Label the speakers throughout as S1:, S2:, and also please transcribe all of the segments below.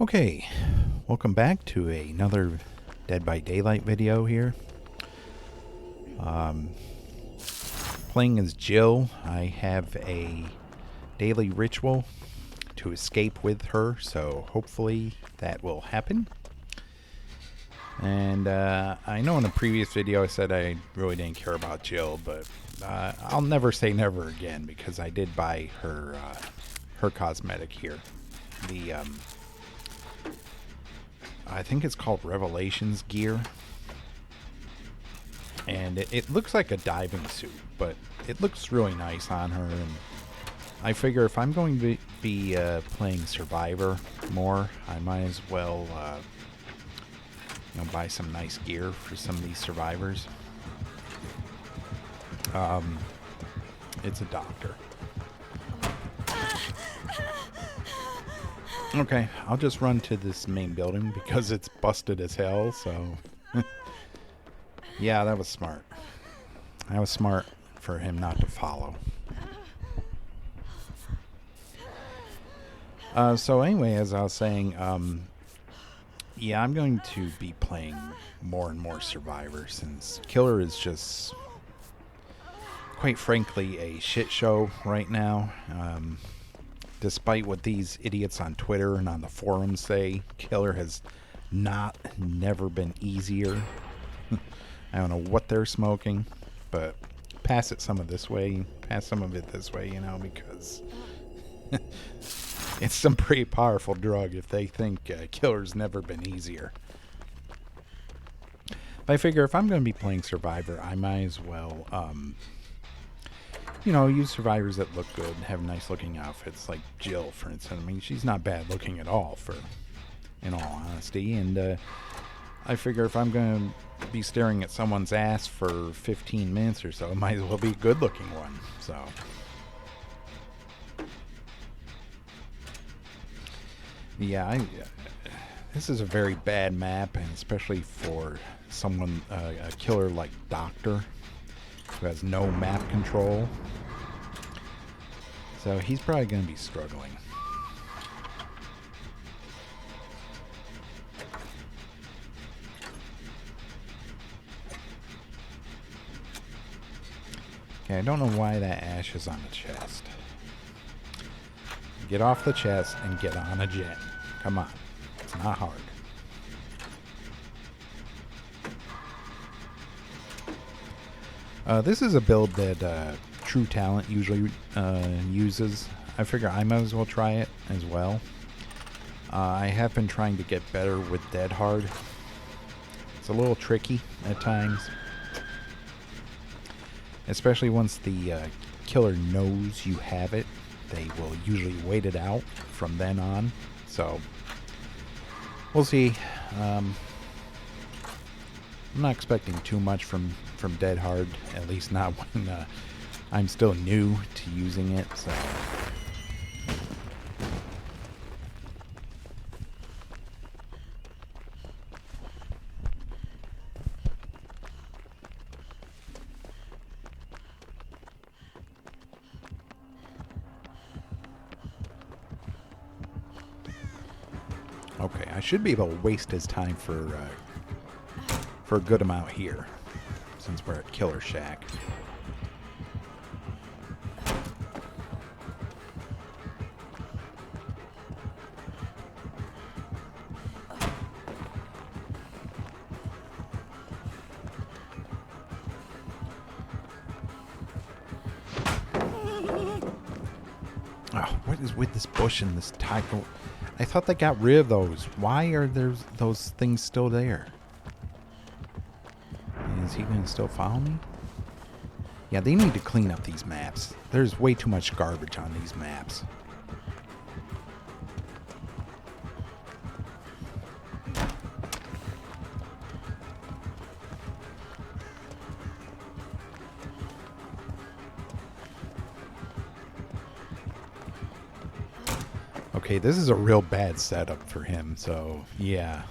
S1: Okay, welcome back to another Dead by Daylight video here. Playing as Jill, I have a daily ritual to escape with her, so hopefully that will happen. And I know in a previous video I said I really didn't care about Jill, but I'll never say never again because I did buy her her cosmetic here. The I think it's called Revelations gear. And it looks like a diving suit, but it looks really nice on her. And I figure if I'm going to be playing Survivor more, I might as well buy some nice gear for some of these survivors. It's a doctor. Okay, I'll just run to this main building because it's busted as hell, so... Yeah, that was smart. That was smart for him not to follow. So anyway, as I was saying, yeah, I'm going to be playing more and more Survivor since Killer is just, quite frankly, a shit show right now. Despite what these idiots on Twitter and on the forums say, Killer has never been easier. I don't know what they're smoking, but pass it some of this way, pass some of it this way, because it's some pretty powerful drug if they think Killer's never been easier. But I figure if I'm going to be playing Survivor, I might as well, use survivors that look good and have nice looking outfits, like Jill, for instance. I mean, she's not bad looking at all, in all honesty, and I figure if I'm going to be staring at someone's ass for 15 minutes or so, it might as well be a good looking one. So yeah, this is a very bad map, and especially for someone, a killer like Doctor, who has no map control. So he's probably going to be struggling. Okay, I don't know why that ash is on the chest. Get off the chest and get on a jet. Come on. It's not hard. This is a build that True Talent usually uses. I figure I might as well try it as well. I have been trying to get better with Dead Hard. It's a little tricky at times. Especially once the killer knows you have it. They will usually wait it out from then on. So, we'll see. I'm not expecting too much from Dead Hard, at least not when I'm still new to using it, so... Okay, I should be able to waste his time for a good amount here, since we're at Killer Shack. Oh, what is with this bush and this typo? I thought they got rid of those. Why are there those things still there? Is he going to still follow me? Yeah, they need to clean up these maps. There's way too much garbage on these maps. Okay, this is a real bad setup for him, so yeah.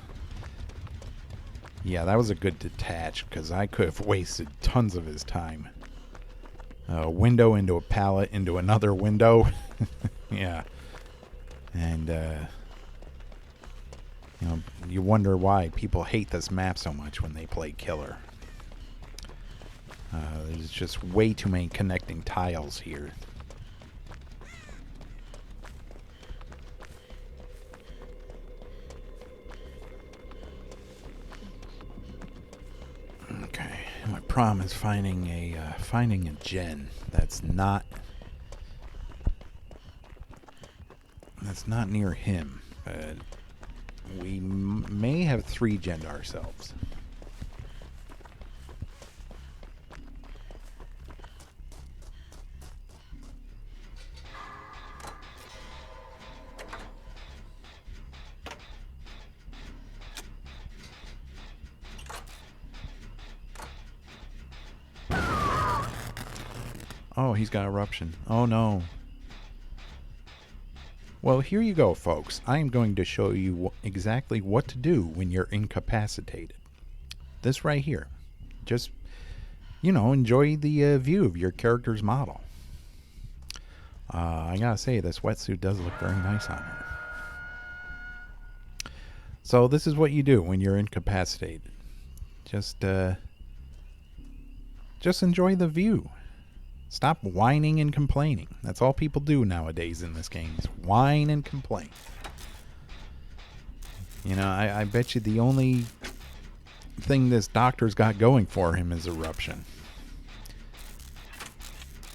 S1: Yeah, that was a good detach, because I could have wasted tons of his time. A window into a pallet into another window. Yeah. And You know, you wonder why people hate this map so much when they play Killer. There's just way too many connecting tiles here. Okay, my problem is finding a gen that's not near him. We may have 3 gen ourselves. Oh, he's got eruption. Oh no. Well, here you go, folks. I am going to show you exactly what to do when you're incapacitated. This right here. Just, you know, enjoy the view of your character's model. I gotta say, this wetsuit does look very nice on her. So this is what you do when you're incapacitated. Just enjoy the view. Stop whining and complaining. That's all people do nowadays in this game, is whine and complain. You know, I bet you the only thing this doctor's got going for him is eruption.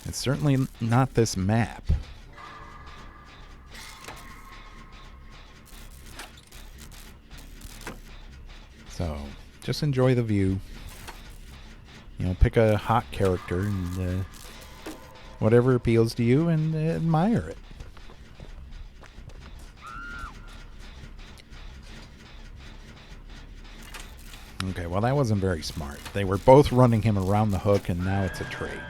S1: It's certainly not this map. So, just enjoy the view. You know, pick a hot character and whatever appeals to you and admire it. Okay, well that wasn't very smart. They were both running him around the hook and now it's a trade.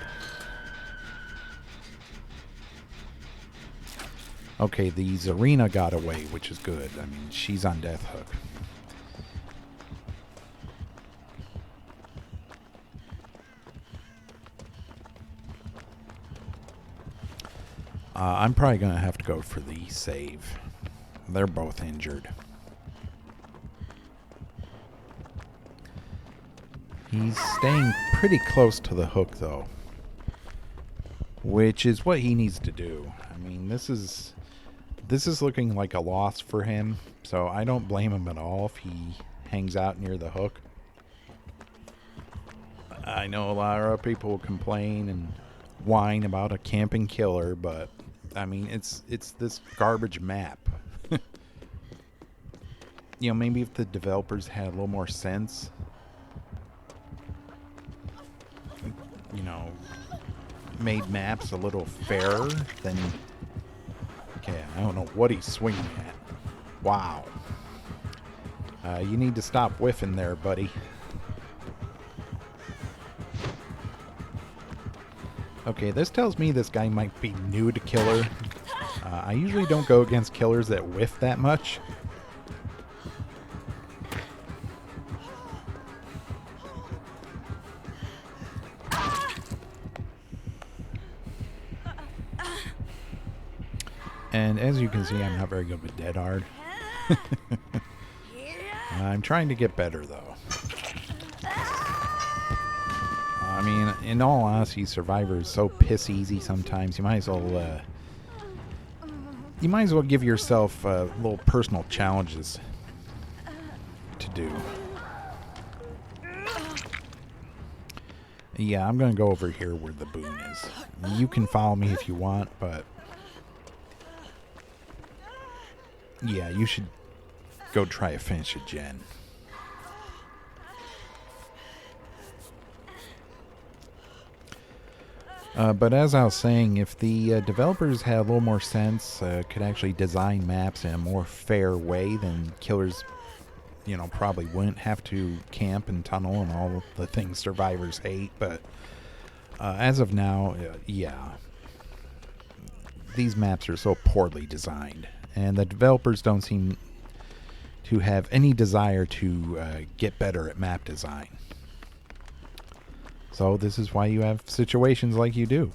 S1: Okay, the Zarina got away, which is good. I mean, she's on death hook. I'm probably going to have to go for the save. They're both injured. He's staying pretty close to the hook, though. Which is what he needs to do. I mean, this is looking like a loss for him. So I don't blame him at all if he hangs out near the hook. I know a lot of people will complain and whine about a camping killer, but I mean, it's this garbage map. You know, maybe if the developers had a little more sense, you know, made maps a little fairer, then okay, I don't know what he's swinging at. Wow. You need to stop whiffing there, buddy. Okay, this tells me this guy might be new to Killer. I usually don't go against killers that whiff that much. And as you can see, I'm not very good with dead hard. I'm trying to get better, though. I mean, in all honesty, Survivor is so piss easy sometimes. You might as well give yourself little personal challenges to do. Yeah, I'm gonna go over here where the boon is. You can follow me if you want, but yeah, you should go try to finish a gen. But as I was saying, if the developers had a little more sense, could actually design maps in a more fair way, then killers, you know, probably wouldn't have to camp and tunnel and all the things survivors hate. But as of now, yeah, these maps are so poorly designed, and the developers don't seem to have any desire to get better at map design. So this is why you have situations like you do.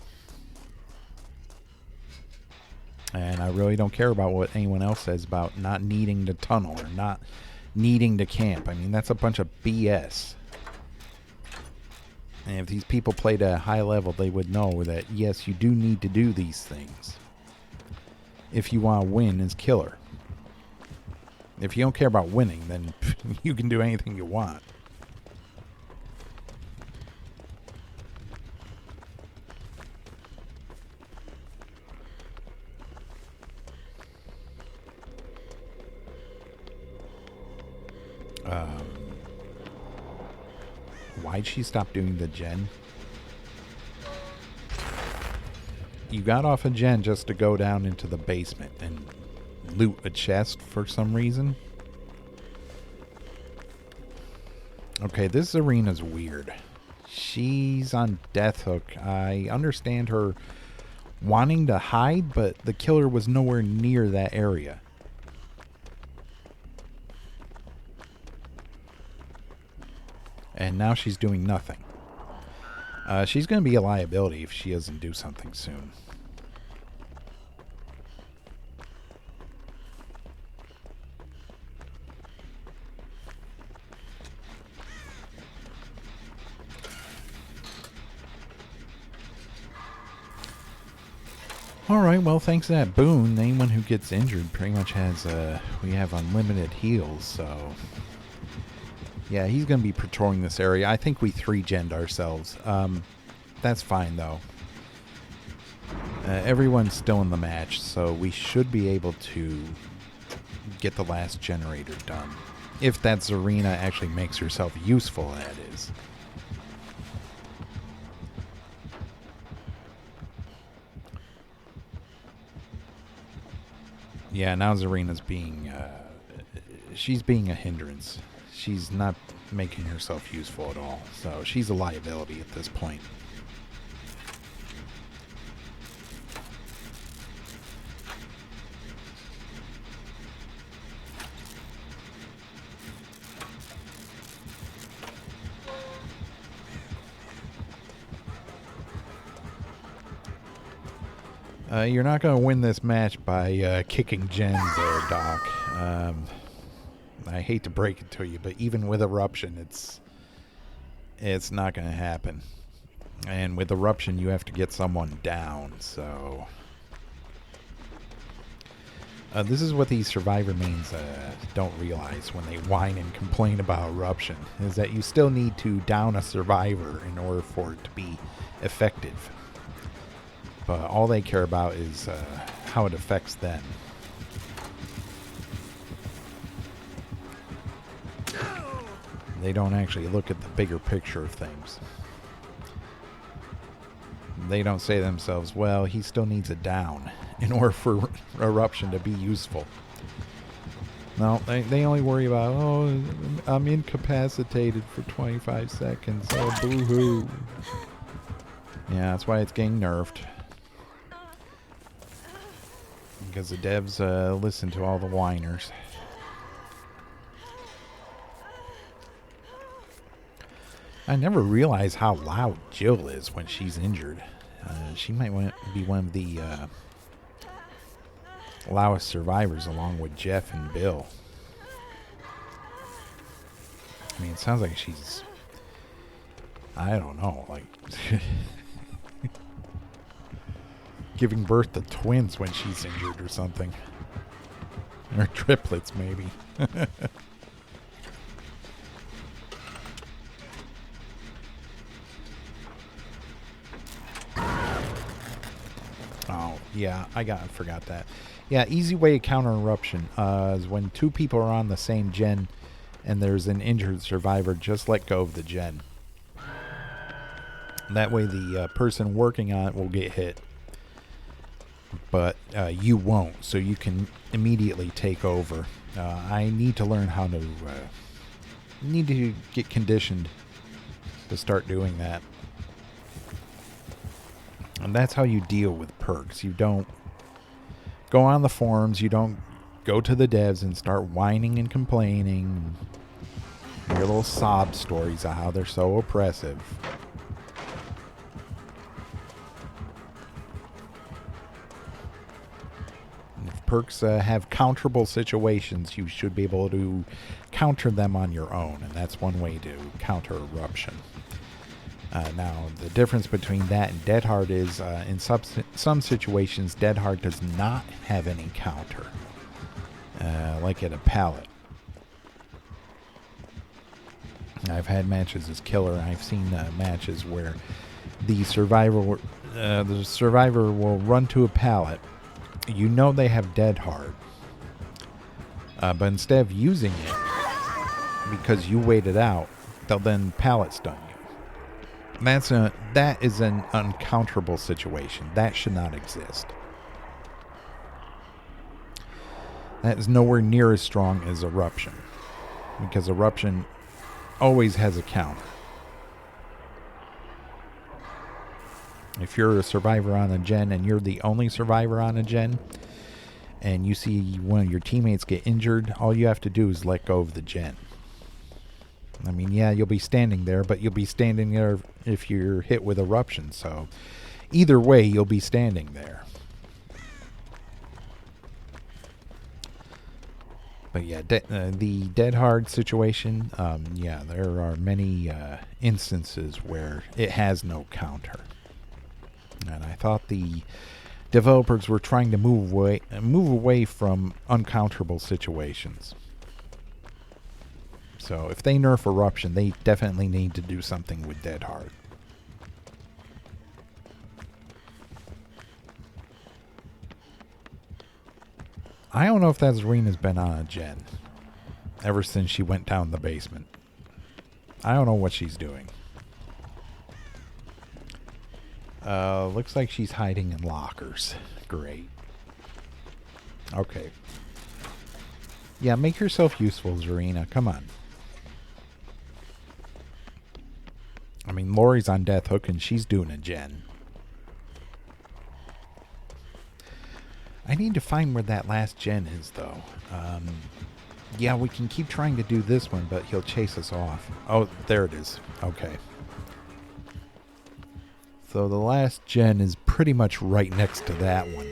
S1: And I really don't care about what anyone else says about not needing to tunnel or not needing to camp. I mean, that's a bunch of BS. And if these people played at a high level, they would know that, yes, you do need to do these things if you want to win as killer. If you don't care about winning, then you can do anything you want. Why'd she stop doing the gen? You got off a gen just to go down into the basement and loot a chest for some reason. Okay, this arena's weird. She's on death hook. I understand her wanting to hide, but the killer was nowhere near that area. And now she's doing nothing. She's going to be a liability if she doesn't do something soon. Alright, well, thanks to that boon, anyone who gets injured pretty much has, we have unlimited heals, so... Yeah, he's going to be patrolling this area. I think we 3-gen'd ourselves. That's fine, though. Everyone's still in the match, so we should be able to get the last generator done. If that Zarina actually makes herself useful, that is. Yeah, now Zarina's being... she's being a hindrance. She's not making herself useful at all, so she's a liability at this point. You're not going to win this match by kicking gens there, Doc. I hate to break it to you, but even with Eruption, it's not going to happen. And with Eruption, you have to get someone down, so... this is what these Survivor mains don't realize when they whine and complain about Eruption, is that you still need to down a Survivor in order for it to be effective. But all they care about is how it affects them. They don't actually look at the bigger picture of things. They don't say to themselves, well, he still needs a down in order for Eruption to be useful. No, they only worry about, oh, I'm incapacitated for 25 seconds. Oh, boo-hoo. Yeah, that's why it's getting nerfed. Because the devs listen to all the whiners. I never realized how loud Jill is when she's injured. She might be one of the loudest survivors along with Jeff and Bill. I mean, it sounds like she's... I don't know, like... giving birth to twins when she's injured or something. Or triplets, maybe. Oh, yeah, I forgot that. Yeah, easy way to counter Eruption is when two people are on the same gen and there's an injured survivor, just let go of the gen. That way the person working on it will get hit. But you won't, so you can immediately take over. I need to learn how to... need to get conditioned to start doing that. And that's how you deal with perks. You don't go on the forums, you don't go to the devs and start whining and complaining. Your little sob stories of how they're so oppressive. perks have counterable situations, you should be able to counter them on your own, and that's one way to counter Eruption. Now, the difference between that and Dead Hard is, in some situations, Dead Hard does not have any counter, like at a pallet. I've had matches as Killer. I've seen matches where the survivor will run to a pallet. You know they have Dead Hard, but instead of using it because you waited out, they'll then pallet stun you. That is an uncounterable situation. That should not exist. That is nowhere near as strong as Eruption, because Eruption always has a counter. If you're a survivor on a gen and you're the only survivor on a gen, and you see one of your teammates get injured, all you have to do is let go of the gen. I mean, yeah, you'll be standing there, but you'll be standing there if you're hit with Eruption. So either way, you'll be standing there. But yeah, the Dead Hard situation, yeah, there are many instances where it has no counter. And I thought the developers were trying to move away from uncounterable situations. So if they nerf Eruption, they definitely need to do something with Dead Hard. I don't know if that Zarina's been on a gen ever since she went down the basement. I don't know what she's doing. Looks like she's hiding in lockers. Great. Okay. Yeah, make yourself useful, Zarina. Come on. I mean, Lori's on Death Hook and she's doing a gen. I need to find where that last gen is, though. Yeah, we can keep trying to do this one, but he'll chase us off. Oh, there it is. Okay. So the last gen is pretty much right next to that one.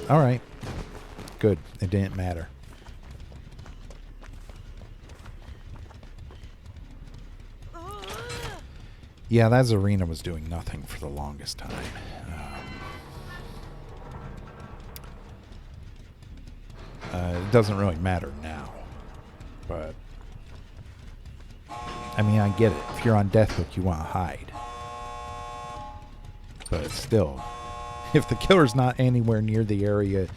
S1: Alright. Good. It didn't matter. Yeah, that Zarina was doing nothing for the longest time. It doesn't really matter now. But I mean, I get it. If you're on Death Hook, you want to hide. But still, if the killer's not anywhere near the area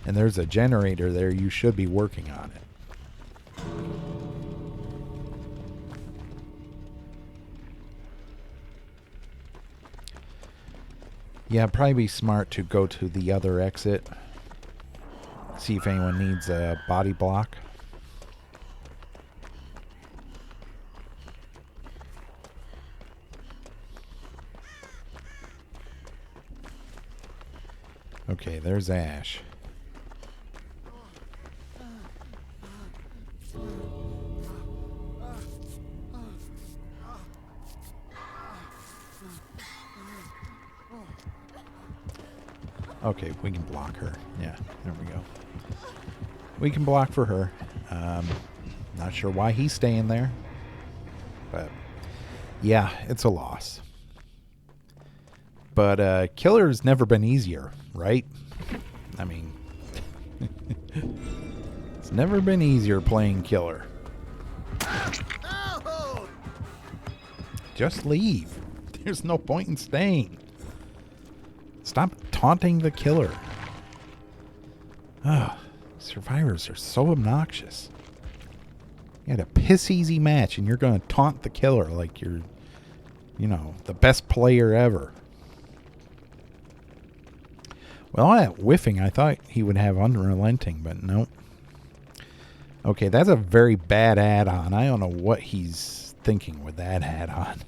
S1: and there's a generator there, you should be working on it. Yeah, probably be smart to go to the other exit. See if anyone needs a body block. Okay, there's Ash. Okay, we can block her. Yeah, there we go. We can block for her. Not sure why he's staying there. But, yeah, it's a loss. But Killer's never been easier, right? I mean, it's never been easier playing Killer. Just leave. There's no point in staying. Stop taunting the Killer. Ah, survivors are so obnoxious. You had a piss easy match and you're going to taunt the Killer like you're, you know, the best player ever. Well, all that whiffing, I thought he would have unrelenting, but nope. Okay, that's a very bad add-on. I don't know what he's thinking with that add-on.